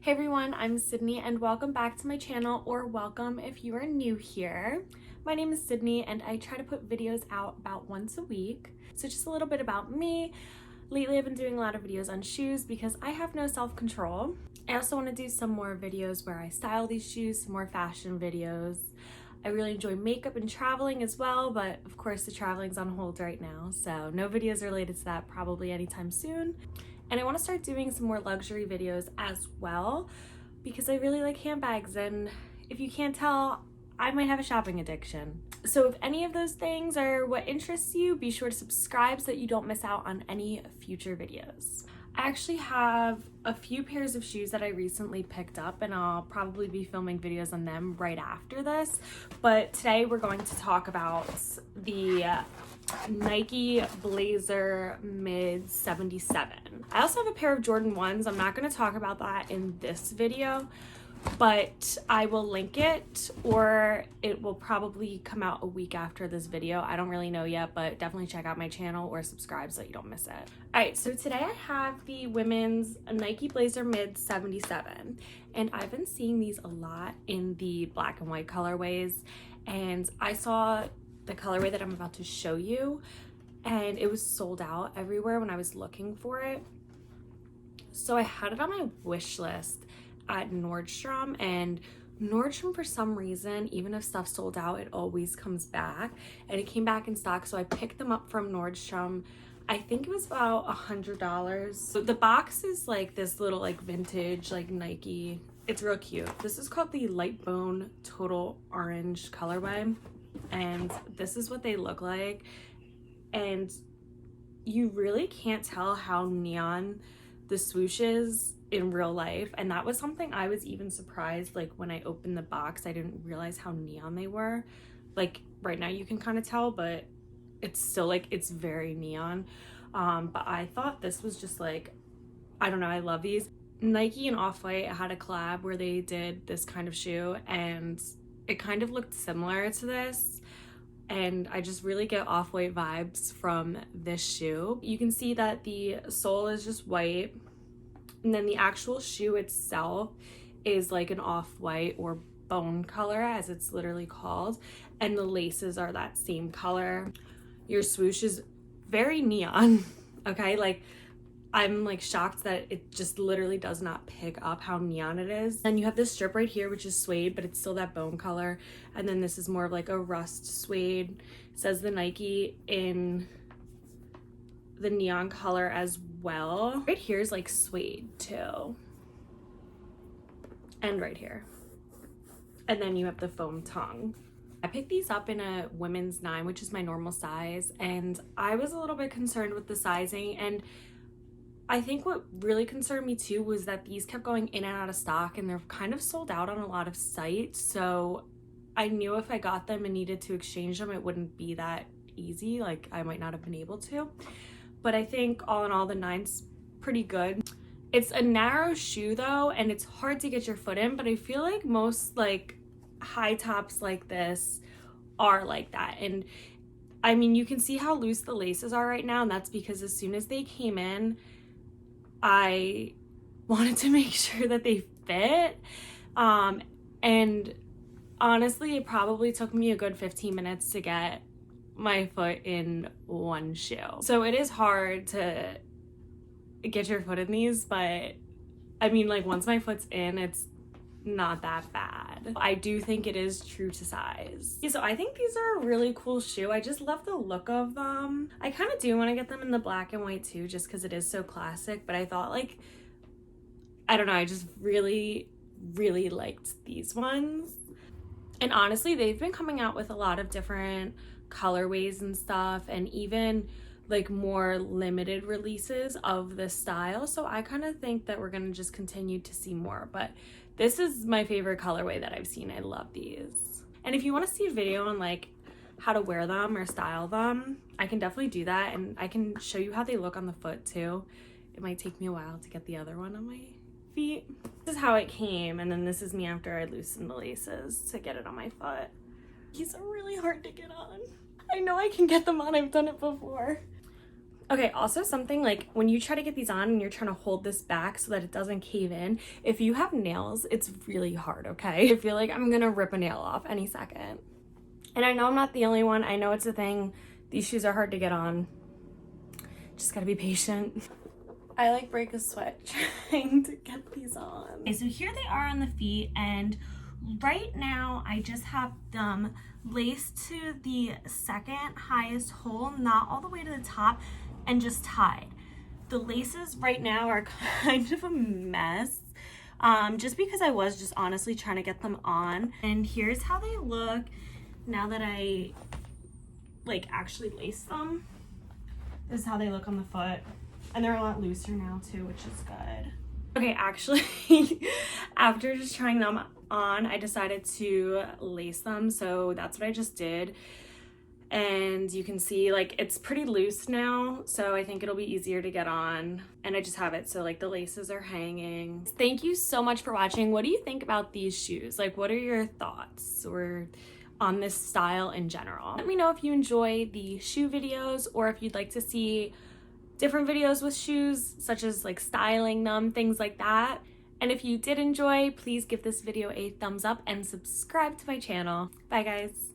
Hey everyone, I'm Sydney and welcome back to my channel, or welcome if you are new here. My name is Sydney and I try to put videos out about once a week. So just a little bit about me. Lately I've been doing a lot of videos on shoes because I have no self-control. I also want to do some more videos where I style these shoes, some more fashion videos. I really enjoy makeup and traveling as well, but of course the traveling's on hold right now, so no videos related to that probably anytime soon. And I want to start doing some more luxury videos as well because I really like handbags, and if you can't tell, I might have a shopping addiction. So if any of those things are what interests you, be sure to subscribe so that you don't miss out on any future videos. I actually have a few pairs of shoes that I recently picked up, and I'll probably be filming videos on them right after this. But today we're going to talk about the Nike BLAZER Mid 77. I also have a pair of Jordan 1s. I'm not going to talk about that in this video, but I will link it, or it will probably come out a week after this video. I don't really know yet, but definitely check out my channel or subscribe so that you don't miss it. All right, so today I have the women's Nike BLAZER Mid 77, and I've been seeing these a lot in the black and white colorways, and I saw the colorway that I'm about to show you, and it was sold out everywhere when I was looking for it. So I had it on my wish list at Nordstrom, and Nordstrom, for some reason, even if stuff sold out, it always comes back, and it came back in stock. So I picked them up from Nordstrom. I think it was about $100. So the box is like this little like vintage like Nike. It's real cute. This is called the Light Bone Total Orange colorway, and this is what they look like. And you really can't tell how neon the swoosh is in real life, and that was something I was even surprised, like when I opened the box I didn't realize how neon they were. Like right now you can kind of tell, but it's still like it's very neon. But I thought this was just like, I don't know, I love these. Nike and Off-White had a collab where they did this kind of shoe, and it kind of looked similar to this, and I just really get Off-White vibes from this shoe. You can see that the sole is just white, and then the actual shoe itself is like an off-white or bone color, as it's literally called, and the laces are that same color. Your swoosh is very neon. Okay, like I'm like shocked that it just literally does not pick up how neon it is. And you have this strip right here which is suede, but it's still that bone color, and then this is more of like a rust suede. It says the Nike in the neon color as well. Right here is like suede too, and right here, and then you have the foam tongue. I picked these up in a women's 9, which is my normal size, and I was a little bit concerned with the sizing, and I think what really concerned me too was that these kept going in and out of stock, and they're kind of sold out on a lot of sites. So I knew if I got them and needed to exchange them, it wouldn't be that easy. Like I might not have been able to. But I think all in all, the 9's pretty good. It's a narrow shoe though, and it's hard to get your foot in, but I feel like most like high tops like this are like that. And I mean, you can see how loose the laces are right now, and that's because as soon as they came in, I wanted to make sure that they fit. And honestly, it probably took me a good 15 minutes to get my foot in one shoe. So it is hard to get your foot in these, but I mean, like once my foot's in, it's not that bad. I do think it is true to size. So I think these are a really cool shoe. I just love the look of them. I kind of do want to get them in the black and white too, just because it is so classic, but I thought like, I don't know, I just really liked these ones. And honestly, they've been coming out with a lot of different colorways and stuff, and even like more limited releases of this style. So I kind of think that we're gonna just continue to see more, but this is my favorite colorway that I've seen. I love these. And if you want to see a video on like how to wear them or style them, I can definitely do that, and I can show you how they look on the foot too. It might take me a while to get the other one on my feet. This is how it came, and then this is me after I loosened the laces to get it on my foot. These are really hard to get on. I know I can get them on, I've done it before. Okay, also something like when you try to get these on and you're trying to hold this back so that it doesn't cave in, if you have nails, it's really hard, okay? I feel like I'm gonna rip a nail off any second. And I know I'm not the only one. I know it's a thing. These shoes are hard to get on. Just gotta be patient. I like break a sweat trying to get these on. Okay, so here they are on the feet, and right now I just have them laced to the second highest hole, not all the way to the top, and just tied. The laces right now are kind of a mess, just because I was just honestly trying to get them on. And here's how they look now that I like actually lace them. This is how they look on the foot. And they're a lot looser now too, which is good. Okay, actually, after just trying them on, I decided to lace them. So that's what I just did. And you can see like it's pretty loose now. So I think it'll be easier to get on. And I just have it so like the laces are hanging. Thank you so much for watching. What do you think about these shoes? Like, what are your thoughts or on this style in general? Let me know if you enjoy the shoe videos or if you'd like to see different videos with shoes, such as like styling them, things like that. And if you did enjoy, please give this video a thumbs up and subscribe to my channel. Bye guys.